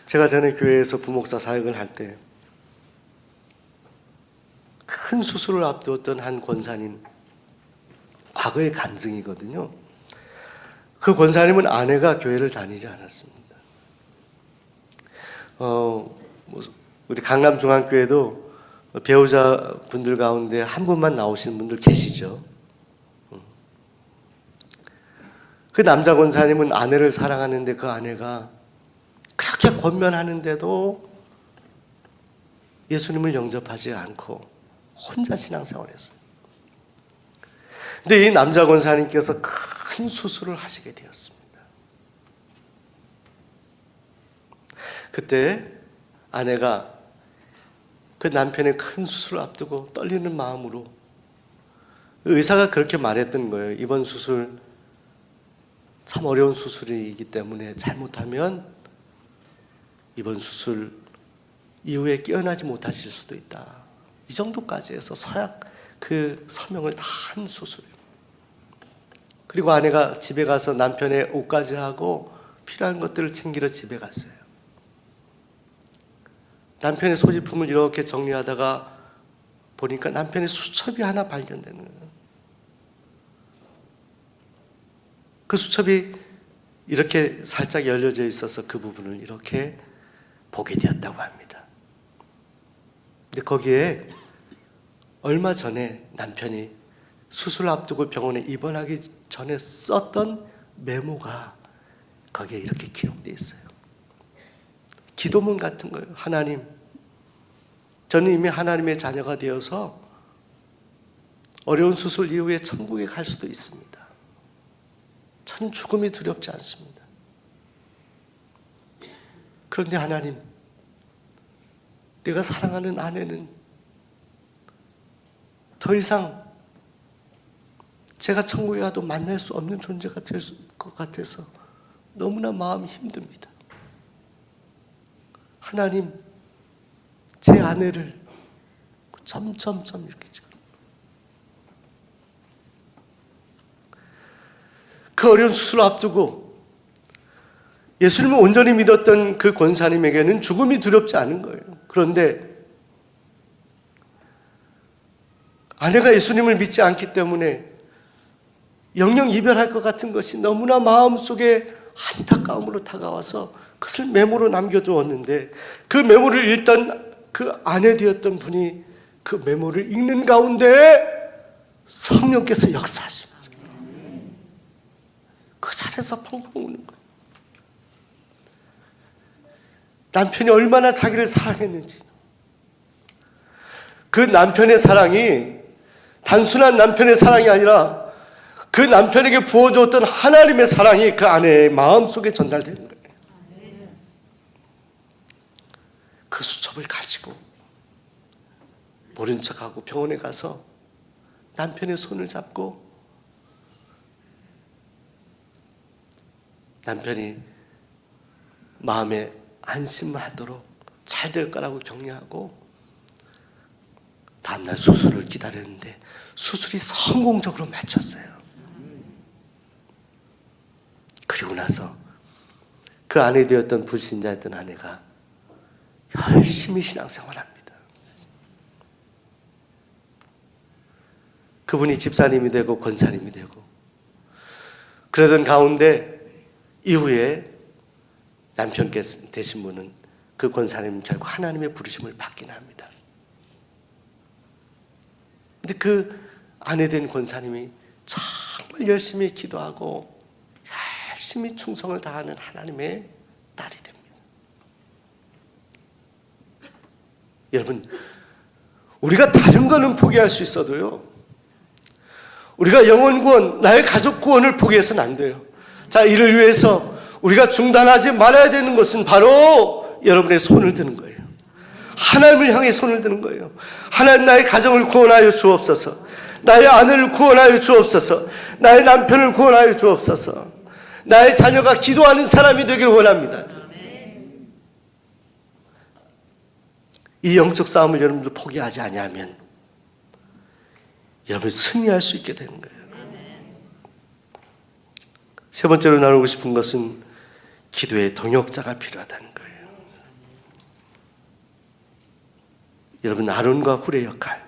제가 전에 교회에서 부목사 사역을 할 때 큰 수술을 앞두었던 한 권사님, 과거의 간증이거든요. 그 권사님은 아내가 교회를 다니지 않았습니다. 우리 강남중앙교회도 배우자분들 가운데 한 분만 나오시는 분들 계시죠. 그 남자 권사님은 아내를 사랑하는데 그 아내가 그렇게 권면하는데도 예수님을 영접하지 않고 혼자 신앙생활을 했어요. 근데 이 남자 권사님께서 큰 수술을 하시게 되었습니다. 그때 아내가 그 남편의 큰 수술을 앞두고 떨리는 마음으로 의사가 그렇게 말했던 거예요. 이번 수술 참 어려운 수술이기 때문에 잘못하면 이번 수술 이후에 깨어나지 못하실 수도 있다. 이 정도까지 해서 서약 그 서명을 다 한 수술. 그리고 아내가 집에 가서 남편의 옷까지 하고 필요한 것들을 챙기러 집에 갔어요. 남편의 소지품을 이렇게 정리하다가 보니까 남편의 수첩이 하나 발견되는 거예요. 그 수첩이 이렇게 살짝 열려져 있어서 그 부분을 이렇게 보게 되었다고 합니다. 근데 거기에 얼마 전에 남편이 수술 앞두고 병원에 입원하기 전에 썼던 메모가 거기에 이렇게 기록되어 있어요. 기도문 같은 거예요. 하나님, 저는 이미 하나님의 자녀가 되어서 어려운 수술 이후에 천국에 갈 수도 있습니다. 저는 죽음이 두렵지 않습니다. 그런데 하나님, 내가 사랑하는 아내는 더 이상 제가 천국에 가도 만날 수 없는 존재가 될 것 같아서 너무나 마음이 힘듭니다. 하나님, 제 아내를 점점점 이렇게 찍어. 그 어려운 수술을 앞두고 예수님을 온전히 믿었던 그 권사님에게는 죽음이 두렵지 않은 거예요. 그런데 아내가 예수님을 믿지 않기 때문에 영영 이별할 것 같은 것이 너무나 마음속에 안타까움으로 다가와서 그것을 메모로 남겨두었는데 그 메모를 읽던 그 아내 되었던 분이 그 메모를 읽는 가운데 성령께서 역사하십니다. 그 자리에서 펑펑 우는 거예요. 남편이 얼마나 자기를 사랑했는지. 그 남편의 사랑이 단순한 남편의 사랑이 아니라 그 남편에게 부어주었던 하나님의 사랑이 그 아내의 마음속에 전달되는 거예요. 그 수첩을 가지고 모른 척하고 병원에 가서 남편의 손을 잡고 남편이 마음에 안심하도록 잘 될 거라고 격려하고 다음날 수술을 기다렸는데 수술이 성공적으로 마쳤어요. 그리고 나서 그 아내 되었던 불신자였던 아내가 열심히 신앙생활합니다. 그분이 집사님이 되고 권사님이 되고 그러던 가운데 이후에 남편 되신 분은 그 권사님은 결국 하나님의 부르심을 받긴 합니다. 근데 그 아내 된 권사님이 정말 열심히 기도하고 열심히 충성을 다하는 하나님의 딸이 됩니다. 여러분, 우리가 다른 거는 포기할 수 있어도요, 우리가 영혼 구원, 나의 가족 구원을 포기해서는 안 돼요. 자, 이를 위해서 우리가 중단하지 말아야 되는 것은 바로 여러분의 손을 드는 거예요. 하나님을 향해 손을 드는 거예요. 하나님, 나의 가정을 구원하여 주옵소서. 나의 아내를 구원하여 주옵소서. 나의 남편을 구원하여 주옵소서. 나의 자녀가 기도하는 사람이 되길 원합니다. 이 영적 싸움을 여러분들 포기하지 아니하면 여러분 승리할 수 있게 되는 거예요. 세 번째로 나누고 싶은 것은 기도의 동역자가 필요하다는 거예요. 여러분, 아론과 훌의 역할.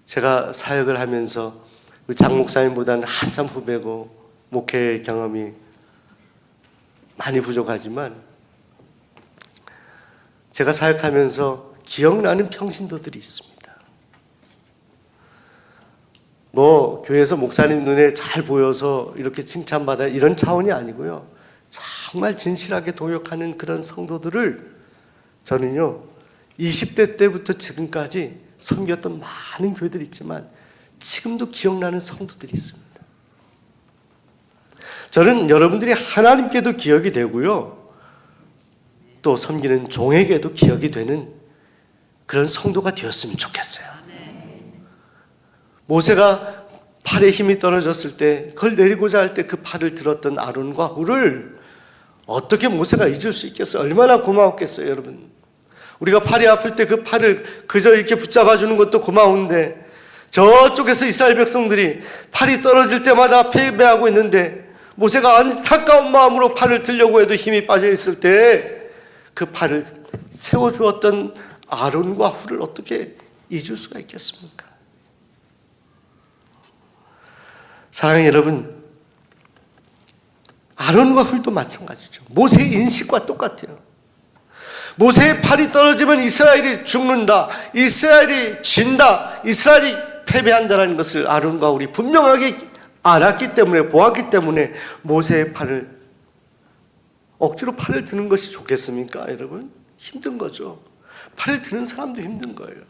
제가 사역을 하면서 우리 장 목사님보다는 한참 후배고 목회 경험이 많이 부족하지만 제가 사역하면서 기억나는 평신도들이 있습니다. 뭐 교회에서 목사님 눈에 잘 보여서 이렇게 칭찬받아 이런 차원이 아니고요, 정말 진실하게 동역하는 그런 성도들을 저는요 20대 때부터 지금까지 섬겼던 많은 교회들이 있지만 지금도 기억나는 성도들이 있습니다. 저는 여러분들이 하나님께도 기억이 되고요, 또 섬기는 종에게도 기억이 되는 그런 성도가 되었으면 좋겠어요. 모세가 팔에 힘이 떨어졌을 때 그걸 내리고자 할 때 그 팔을 들었던 아론과 훌을 어떻게 모세가 잊을 수 있겠어요? 얼마나 고마웠겠어요, 여러분. 우리가 팔이 아플 때 그 팔을 그저 이렇게 붙잡아 주는 것도 고마운데 저쪽에서 이스라엘 백성들이 팔이 떨어질 때마다 패배하고 있는데 모세가 안타까운 마음으로 팔을 들려고 해도 힘이 빠져 있을 때 그 팔을 세워주었던 아론과 훌을 어떻게 잊을 수가 있겠습니까? 사랑하는 여러분, 아론과 훌도 마찬가지죠. 모세의 인식과 똑같아요. 모세의 팔이 떨어지면 이스라엘이 죽는다, 이스라엘이 진다, 이스라엘이 패배한다는 것을 아론과 훌이 분명하게 알았기 때문에, 보았기 때문에 모세의 팔을 억지로 팔을 드는 것이 좋겠습니까, 여러분? 힘든 거죠. 팔을 드는 사람도 힘든 거예요.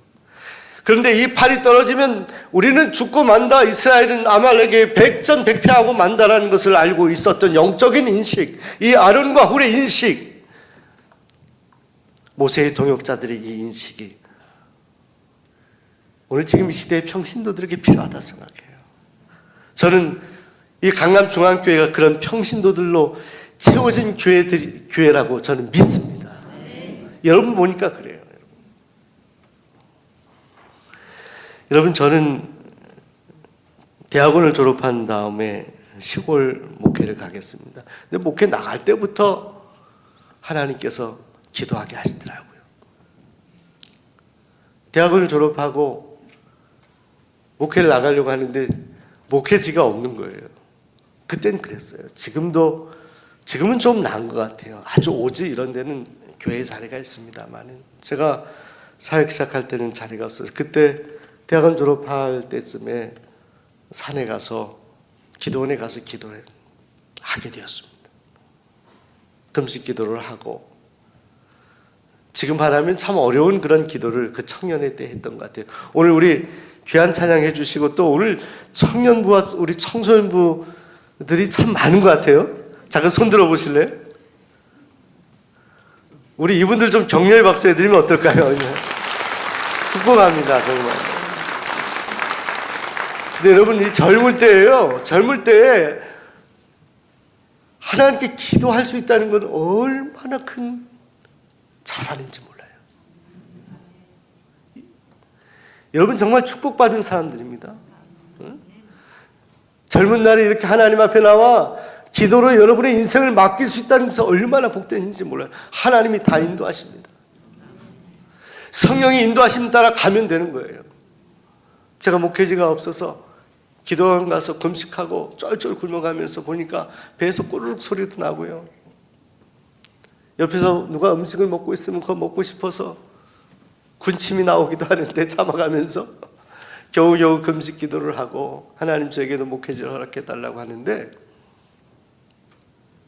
그런데 이 팔이 떨어지면 우리는 죽고 만다, 이스라엘은 아말렉에 백전백패하고 만다라는 것을 알고 있었던 영적인 인식, 이 아론과 훌의 인식, 모세의 동역자들의 이 인식이 오늘 지금 이 시대의 평신도들에게 필요하다 생각해요. 저는 이 강남중앙교회가 그런 평신도들로 채워진 교회라고 저는 믿습니다. 여러분 보니까 그래요. 여러분, 저는 대학원을 졸업한 다음에 시골 목회를 가겠습니다. 근데 목회 나갈 때부터 하나님께서 기도하게 하시더라고요. 대학원을 졸업하고 목회를 나가려고 하는데 목회지가 없는 거예요. 그땐 그랬어요. 지금은 좀 나은 것 같아요. 아주 오지 이런 데는 교회 자리가 있습니다만 제가 사역 시작할 때는 자리가 없어서 그때 대학원 졸업할 때쯤에 산에 가서 기도원에 가서 기도를 하게 되었습니다. 금식 기도를 하고, 지금 말하면 참 어려운 그런 기도를 그 청년회 때 했던 것 같아요. 오늘 우리 귀한 찬양 해주시고 또 오늘 청년부와 우리 청소년부들이 참 많은 것 같아요. 잠깐 손 들어보실래요? 우리 이분들 좀 격려의 박수 해드리면 어떨까요? 궁금합니다, 정말. 근데 여러분, 이 젊을 때예요. 젊을 때에 하나님께 기도할 수 있다는 건 얼마나 큰 자살인지 몰라요. 여러분 정말 축복받은 사람들입니다. 젊은 날에 이렇게 하나님 앞에 나와 기도로 여러분의 인생을 맡길 수 있다는 것은 얼마나 복된지 몰라요. 하나님이 다 인도하십니다. 성령이 인도하심 따라 가면 되는 거예요. 제가 목회지가 없어서 기도원 가서 금식하고 쩔쩔 굶어가면서 보니까 배에서 꼬르륵 소리도 나고요. 옆에서 누가 음식을 먹고 있으면 그거 먹고 싶어서 군침이 나오기도 하는데 참아가면서 겨우겨우 금식 기도를 하고 하나님 저에게도 목회지를 허락해달라고 하는데,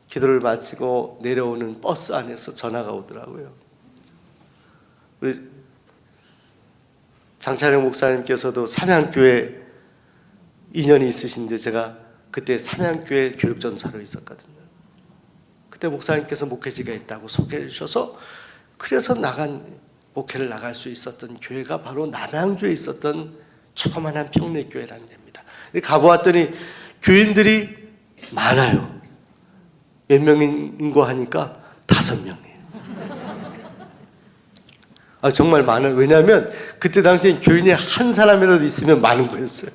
기도를 마치고 내려오는 버스 안에서 전화가 오더라고요. 우리 장찬영 목사님께서도 삼양교회 인연이 있으신데 제가 그때 삼양교회 교육전사로 있었거든요. 그때 목사님께서 목회지가 있다고 소개해 주셔서 그래서 목회를 나갈 수 있었던 교회가 바로 남양주에 있었던 조그만한 평내교회라는 데입니다. 가보았더니 교인들이 많아요. 몇 명인고 하니까 5명이에요. 정말 많아요. 왜냐하면 그때 당시엔 교인이 한 사람이라도 있으면 많은 거였어요.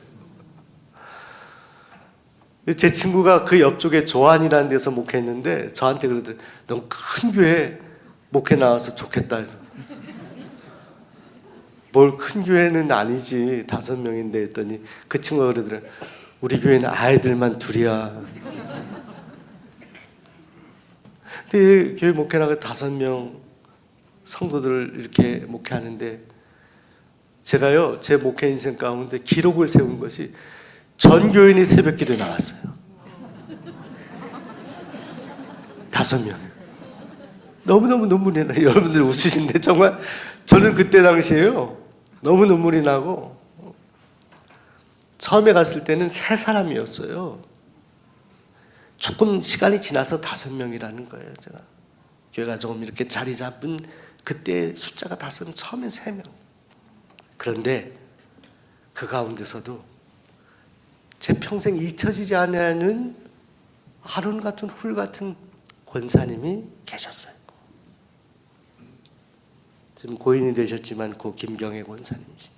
제 친구가 그 옆쪽에 조안이라는 데서 목회했는데 저한테 그러더라고요. 넌 큰 교회 목회 나와서 좋겠다 해서. 뭘 큰 교회는 아니지 5명인데 했더니 그 친구가 그러더라고요. 우리 교회는 아이들만 2이야. 근데 교회 목회 나가 5명 성도들을 이렇게 목회하는데 제가요 제 목회 인생 가운데 기록을 세운 것이 전 교인이 새벽 기도에 나왔어요. 5명. 너무너무 눈물이 나요. 여러분들 웃으신데 정말 저는 그때 당시에요 너무 눈물이 나고, 처음에 갔을 때는 3사람이었어요. 조금 시간이 지나서 5명이라는 거예요. 제가 교회가 조금 이렇게 자리 잡은 그때 숫자가 5명, 처음엔 3명. 그런데 그 가운데서도 제 평생 잊혀지지 않는 아론 같은 훌 같은 권사님이 계셨어요. 지금 고인이 되셨지만 그 김경애 권사님이십니다.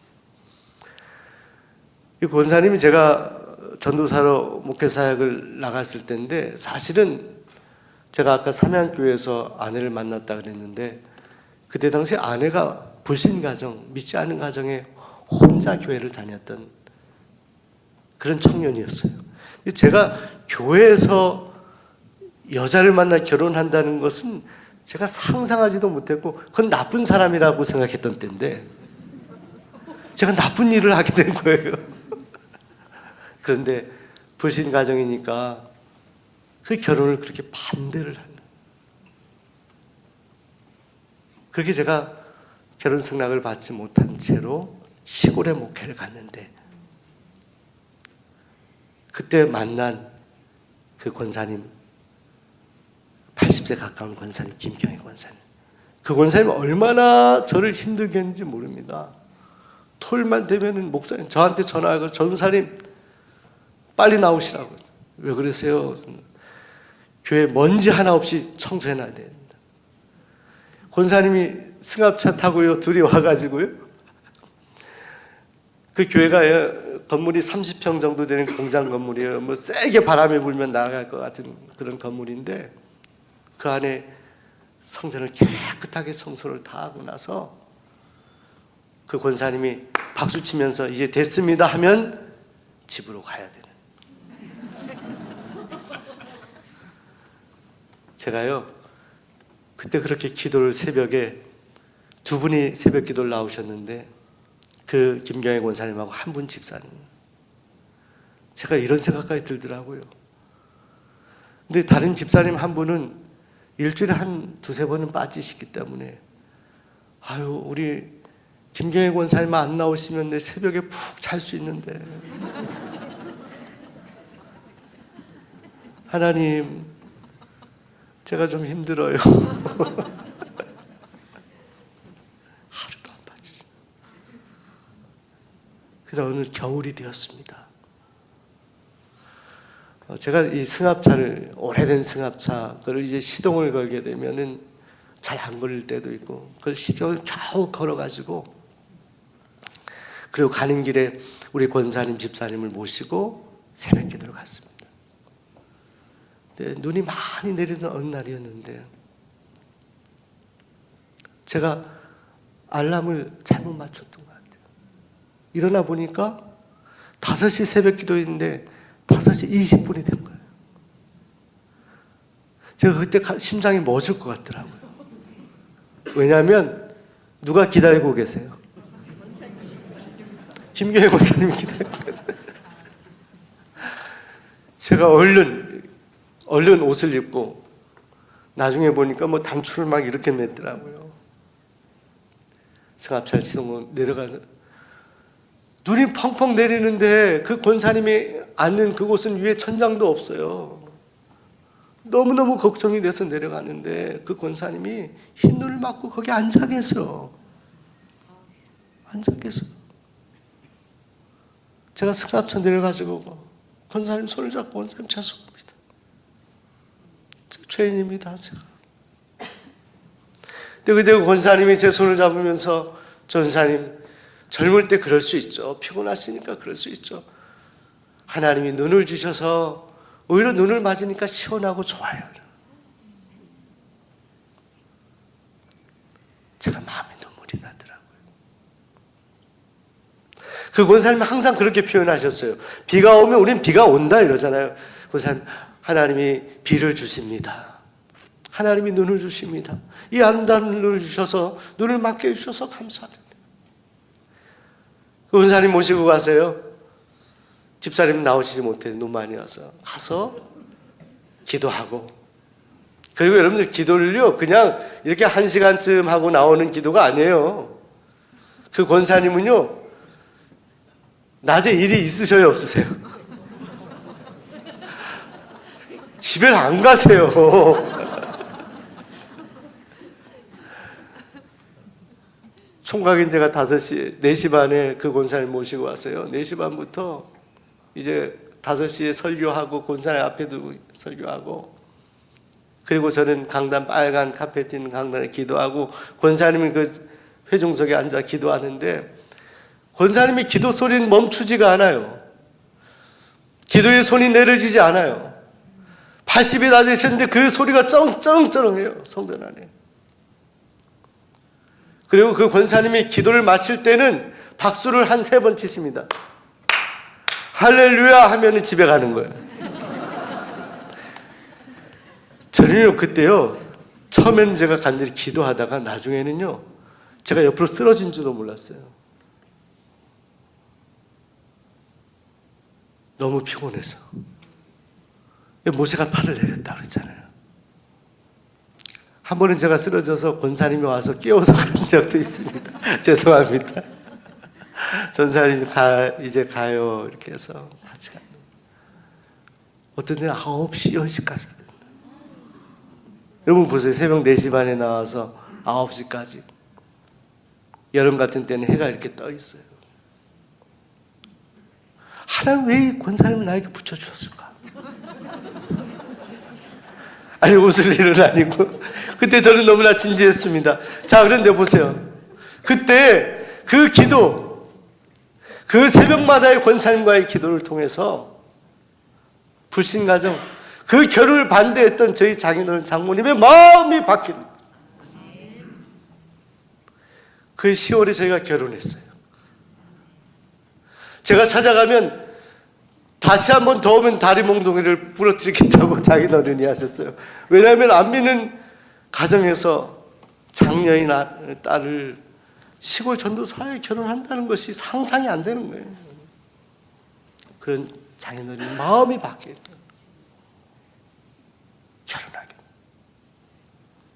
이 권사님이 제가 전도사로 목회 사역을 나갔을 때인데, 사실은 제가 아까 삼양교회에서 아내를 만났다 그랬는데 그때 당시 아내가 불신 가정, 믿지 않은 가정에 혼자 교회를 다녔던 그런 청년이었어요. 제가 교회에서 여자를 만나 결혼한다는 것은 제가 상상하지도 못했고 그건 나쁜 사람이라고 생각했던 때인데 제가 나쁜 일을 하게 된 거예요. 그런데 불신 가정이니까 그 결혼을 그렇게 반대를 하는. 그렇게 제가 결혼 승낙을 받지 못한 채로 시골에 목회를 갔는데 그때 만난 그 권사님, 80세 가까운 권사님, 김경애 권사님. 그 권사님 얼마나 저를 힘들게 했는지 모릅니다. 토요일만 되면은 목사님 저한테 전화하고 전사님 빨리 나오시라고. 왜 그러세요? 교회 먼지 하나 없이 청소해놔야 됩니다. 권사님이 승합차 타고요 둘이 와가지고요 그 교회가 건물이 30평 정도 되는 공장 건물이에요. 뭐 세게 바람이 불면 날아갈 것 같은 그런 건물인데 그 안에 성전을 깨끗하게 청소를 다 하고 나서 그 권사님이 박수 치면서 이제 됐습니다 하면 집으로 가야 되는. 제가요 그때 그렇게 기도를 새벽에 2분이 새벽 기도를 나오셨는데 그 김경애 권사님하고 한 분 집사님. 제가 이런 생각까지 들더라고요. 근데 다른 집사님 한 분은 일주일에 한 2-3번은 빠지시기 때문에 아유 우리 김경애 권사님 안 나오시면 내 새벽에 푹 잘 수 있는데 하나님 제가 좀 힘들어요. 하루도 안 빠지죠. 그러다 오늘 겨울이 되었습니다. 제가 이 승합차를 오래된 승합차 그걸 이제 시동을 걸게 되면은 잘 안 걸릴 때도 있고 그 시간을 겨우 걸어가지고 그리고 가는 길에 우리 권사님 집사님을 모시고 새벽 기도를 갔습니다. 눈이 많이 내리는 어느 날이었는데 제가 알람을 잘못 맞췄던 것 같아요. 일어나 보니까 5시 새벽 기도인데 5시 20분이 된 거예요. 제가 그때 심장이 멎을 것 같더라고요. 왜냐하면 누가 기다리고 계세요? 김경혜 목사님이 기다리고 계세요. 제가 얼른 옷을 입고 나중에 보니까 뭐 단추를 막 이렇게 맸더라고요. 승합차를 치고 내려가서 눈이 펑펑 내리는데 그 권사님이 앉는 그곳은 위에 천장도 없어요. 너무너무 걱정이 돼서 내려가는데 그 권사님이 흰 눈을 맞고 거기 앉아 계세요. 앉아 계세요. 제가 승합차 내려가지고 권사님 손을 잡고 권사님 죄송합니다. 죄인입니다. 제가. 근데 그때 권사님이 제 손을 잡으면서 전사님 젊을 때 그럴 수 있죠. 피곤하시니까 그럴 수 있죠. 하나님이 눈을 주셔서 오히려 눈을 맞으니까 시원하고 좋아요. 제가 마음에 눈물이 나더라고요. 그 권사님은 항상 그렇게 표현하셨어요. 비가 오면 우린 비가 온다 이러잖아요. 권사님 하나님이 비를 주십니다. 하나님이 눈을 주십니다. 이 아름다운 눈을 주셔서 눈을 맞게 해주셔서 감사합니다. 그 권사님 모시고 가세요. 집사님 나오시지 못해서 눈 많이 와서 가서 기도하고 그리고 여러분들 기도를요 그냥 이렇게 1시간쯤 하고 나오는 기도가 아니에요. 그 권사님은요 낮에 일이 있으셔요 없으세요? 집에 안 가세요. 총각인 제가 4시 반에 그 권사님 모시고 왔어요. 4시 반부터 이제 5시에 설교하고 권사님 앞에 두고 설교하고 그리고 저는 강단 빨간 카페트 있는 강단에 기도하고 권사님이 그 회중석에 앉아 기도하는데 권사님의 기도 소리는 멈추지가 않아요. 기도의 손이 내려지지 않아요. 80이 다 되셨는데 그 소리가 쩌렁쩌렁해요. 성전 안에. 그리고 그 권사님이 기도를 마칠 때는 박수를 한 3번 치십니다. 할렐루야 하면 집에 가는 거예요. 저는요 그때요 처음에는 제가 간절히 기도하다가 나중에는요 제가 옆으로 쓰러진 줄도 몰랐어요. 너무 피곤해서. 모세가 팔을 내렸다 그랬잖아요. 한 번은 제가 쓰러져서 권사님이 와서 깨워서 간 적도 있습니다. 죄송합니다. 전사님이 이제 가요 이렇게 해서 같이 가요. 어떤 데는 9시, 10시까지. 여러분 보세요. 새벽 4시 반에 나와서 9시까지. 여름 같은 때는 해가 이렇게 떠 있어요. 하나님 왜 이 권사님을 나에게 붙여주셨을까? 아니 웃을 일은 아니고 그때 저는 너무나 진지했습니다. 자 그런데 보세요. 그때 그 기도 그 새벽마다의 권사님과의 기도를 통해서 불신가정 그 결혼을 반대했던 저희 장인어른 장모님의 마음이 바뀌는 그 10월에 저희가 결혼했어요. 제가 찾아가면 다시 한 번 더 오면 다리 몽둥이를 부러뜨리겠다고 장인어른이 하셨어요. 왜냐하면 안 믿는 가정에서 장녀인 딸을 시골 전도사에 결혼한다는 것이 상상이 안 되는 거예요. 그런 장인어른이 마음이 바뀌어요. 결혼하게.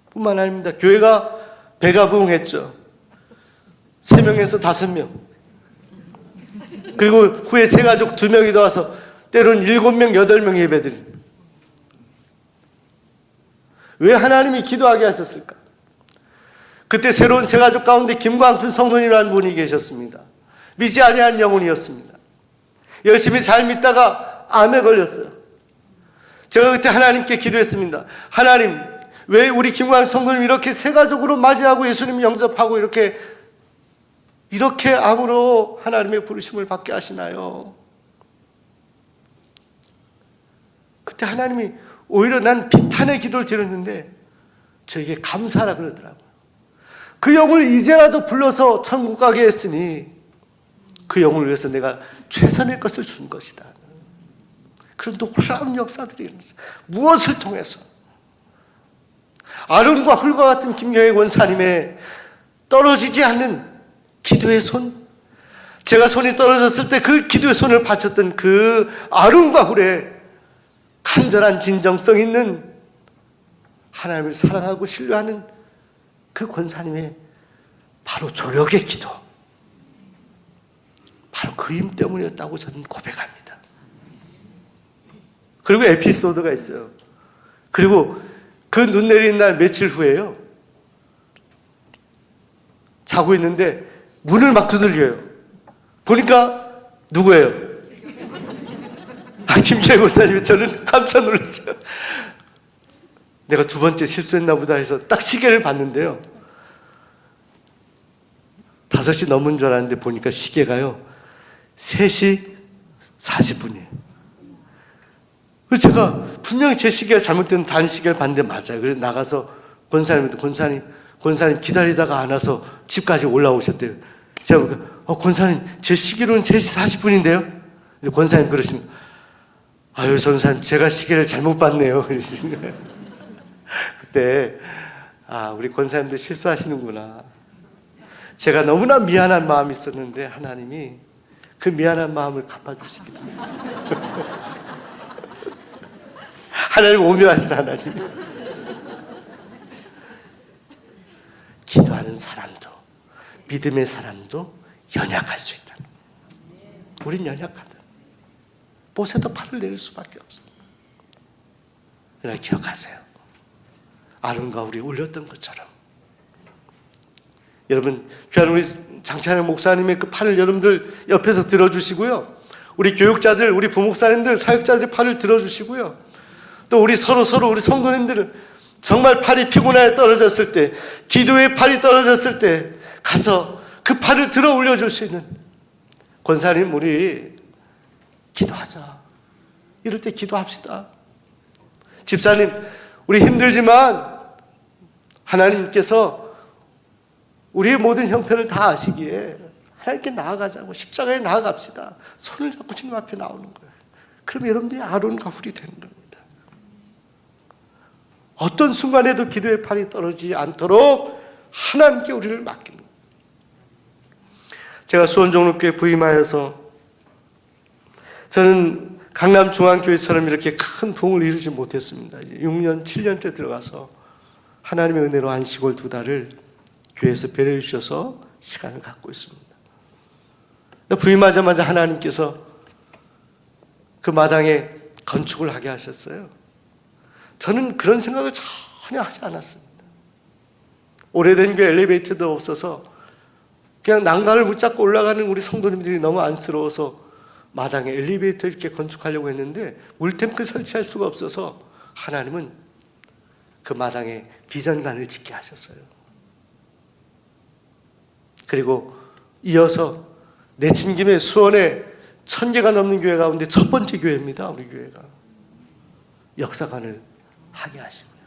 뿐만 아닙니다. 교회가 배가 부흥했죠. 3명에서 5명. 그리고 후에 새 가족 2명이 더 와서 때로는 7명, 8명 예배드립니다. 왜 하나님이 기도하게 하셨을까? 그때 새로운 새 가족 가운데 김광춘 성도님이라는 분이 계셨습니다. 믿지 아니한 영혼이었습니다. 열심히 잘 믿다가 암에 걸렸어요. 제가 그때 하나님께 기도했습니다. 하나님, 왜 우리 김광현 성도님 이렇게 세가족으로 맞이하고 예수님 영접하고 이렇게 암으로 하나님의 부르심을 받게 하시나요? 그때 하나님이 오히려 난 비탄의 기도를 드렸는데 저에게 감사하라 그러더라고요. 그 영을 이제라도 불러서 천국 가게 했으니 그 영을 위해서 내가 최선의 것을 준 것이다. 그런 놀라운 역사들이 일어났어요. 무엇을 통해서? 아론과 훌과 같은 김여희 권사님의 떨어지지 않는 기도의 손, 제가 손이 떨어졌을 때 그 기도의 손을 바쳤던 그 아론과 훌의 간절한 진정성 있는 하나님을 사랑하고 신뢰하는 그 권사님의 바로 조력의 기도, 바로 그 힘 때문이었다고 저는 고백합니다. 그리고 에피소드가 있어요. 그리고 그 눈 내리는 날 며칠 후에요, 자고 있는데 문을 막 두들겨요. 보니까 누구예요? 김기현 목사님이. 저는 깜짝 놀랐어요. 내가 두 번째 실수했나 보다 해서 딱 시계를 봤는데요, 5시 넘은 줄 알았는데 보니까 시계가요 3시 40분이에요. 제가 분명히 제 시계가 잘못된 반 시계를 봤는데 맞아요. 그래서 나가서 권사님한테 권사님 기다리다가 안 와서 집까지 올라오셨대요. 제가 보니까 권사님 제 시계로는 3시 40분인데요. 근데 권사님 그러시는, 아유 전사님 제가 시계를 잘못 봤네요. 그러시는 그때 우리 권사님도 실수하시는구나. 제가 너무나 미안한 마음이 있었는데 하나님이 그 미안한 마음을 갚아주시기를. 하나님 오묘하신 하나님. 기도하는 사람도 믿음의 사람도 연약할 수 있다. 우린 연약하다. 못해도 팔을 내릴 수밖에 없어. 그러나 기억하세요. 아론과 우리 올렸던 것처럼 여러분, 귀한 우리 장찬영 목사님의 그 팔을 여러분들 옆에서 들어주시고요, 우리 교육자들, 우리 부목사님들, 사역자들의 팔을 들어주시고요, 또 우리 서로 우리 성도님들은 정말 팔이 피곤하게 떨어졌을 때, 기도의 팔이 떨어졌을 때 가서 그 팔을 들어 올려줄 수 있는 권사님, 우리 기도하자. 이럴 때 기도합시다. 집사님, 우리 힘들지만 하나님께서 우리의 모든 형편을 다 아시기에 하나님께 나아가자고, 십자가에 나아갑시다. 손을 잡고 주님 앞에 나오는 거예요. 그럼 여러분들이 아론과 훌이 되는 겁니다. 어떤 순간에도 기도의 팔이 떨어지지 않도록 하나님께 우리를 맡기는 거예요. 제가 수원종로교회 부임하여서 저는 강남중앙교회처럼 이렇게 큰 부흥을 이루지 못했습니다. 6년, 7년째 들어가서 하나님의 은혜로 안식월 2달을 교회에서 배려해 주셔서 시간을 갖고 있습니다. 부임하자마자 하나님께서 그 마당에 건축을 하게 하셨어요. 저는 그런 생각을 전혀 하지 않았습니다. 오래된 교회 엘리베이터도 없어서 그냥 난간을 붙잡고 올라가는 우리 성도님들이 너무 안쓰러워서 마당에 엘리베이터 이렇게 건축하려고 했는데 물탱크 설치할 수가 없어서 하나님은 그 마당에 비전관을 짓게 하셨어요. 그리고 이어서 내친 김에 수원에 1000개가 넘는 교회 가운데 첫 번째 교회입니다. 우리 교회가 역사관을 하게 하시고요.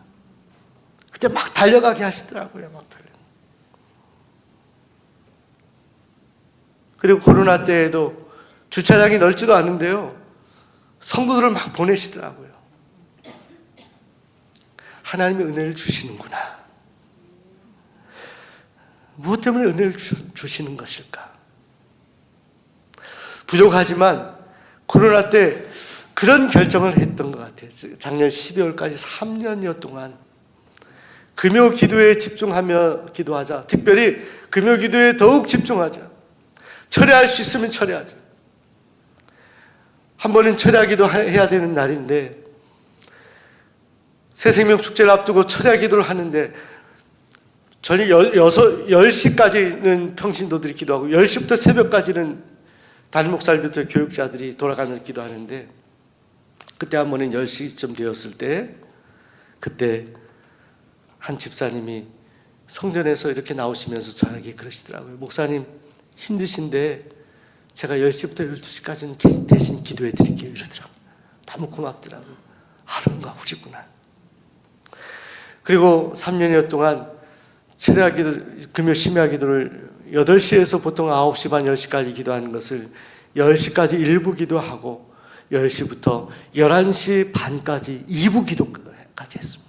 그때 막 달려가게 하시더라고요. 막 달려. 그리고 코로나 때에도 주차장이 넓지도 않은데요, 성도들을 막 보내시더라고요. 하나님의 은혜를 주시는구나. 무엇 때문에 은혜를 주시는 것일까? 부족하지만 코로나 때 그런 결정을 했던 것 같아요. 작년 12월까지 3년여 동안 금요 기도에 집중하며 기도하자. 특별히 금요 기도에 더욱 집중하자. 철회할 수 있으면 철회하자. 한 번은 철야기도 해야 되는 날인데 새생명 축제를 앞두고 철야기도를 하는데 저녁 10시까지는 평신도들이 기도하고 10시부터 새벽까지는 담임 목사님부터 교육자들이 돌아가면서 기도하는데, 그때 한 번은 10시쯤 되었을 때 그때 한 집사님이 성전에서 이렇게 나오시면서 저에게 그러시더라고요. 목사님 힘드신데 제가 10시부터 12시까지는 대신 기도해 드릴게요 이러더라고요. 너무 고맙더라고요. 아름과 우리구나. 그리고 3년여 동안 철야 기도, 금요 심야 기도를 8시에서 보통 9시 반 10시까지 기도하는 것을 10시까지 1부 기도하고 10시부터 11시 반까지 2부 기도까지 했습니다.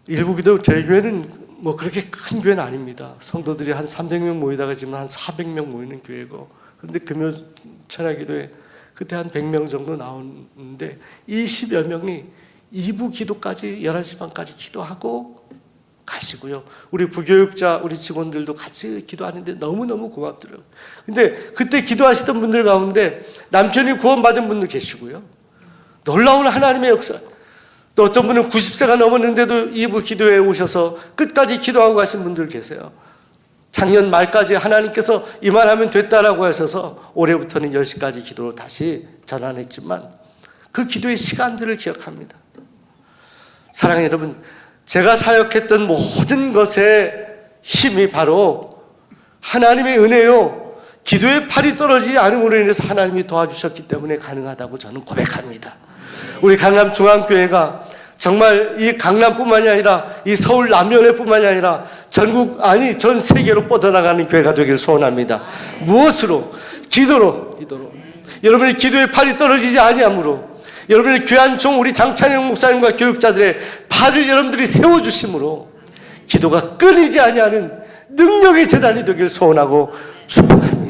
1부 기도, 저희 교회는 뭐 그렇게 큰 교회는 아닙니다. 성도들이 한 300명 모이다가 지금 한 400명 모이는 교회고, 그런데 금요 철야 기도에 그때 한 100명 정도 나오는데 20여 명이 2부 기도까지 11시 반까지 기도하고 가시고요. 우리 부교육자, 우리 직원들도 같이 기도하는데 너무너무 고맙더라고요. 근데 그때 기도하시던 분들 가운데 남편이 구원받은 분도 계시고요. 놀라운 하나님의 역사. 또 어떤 분은 90세가 넘었는데도 2부 기도에 오셔서 끝까지 기도하고 가신 분들 계세요. 작년 말까지 하나님께서 이만하면 됐다라고 하셔서 올해부터는 10시까지 기도로 다시 전환했지만 그 기도의 시간들을 기억합니다. 사랑하는 여러분, 제가 사역했던 모든 것의 힘이 바로 하나님의 은혜요, 기도의 팔이 떨어지지 않음으로 인해서 하나님이 도와주셨기 때문에 가능하다고 저는 고백합니다. 우리 강남중앙교회가 정말 이 강남뿐만이 아니라 이 서울 남면에뿐만이 아니라 전국, 아니 전 세계로 뻗어나가는 교회가 되길 소원합니다. 무엇으로? 기도로. 여러분의 기도의 팔이 떨어지지 아니함으로, 여러분의 귀한 종 우리 장찬영 목사님과 교육자들의 팔을 여러분들이 세워주심으로 기도가 끊이지 아니하는 능력의 재단이 되길 소원하고 축복합니다.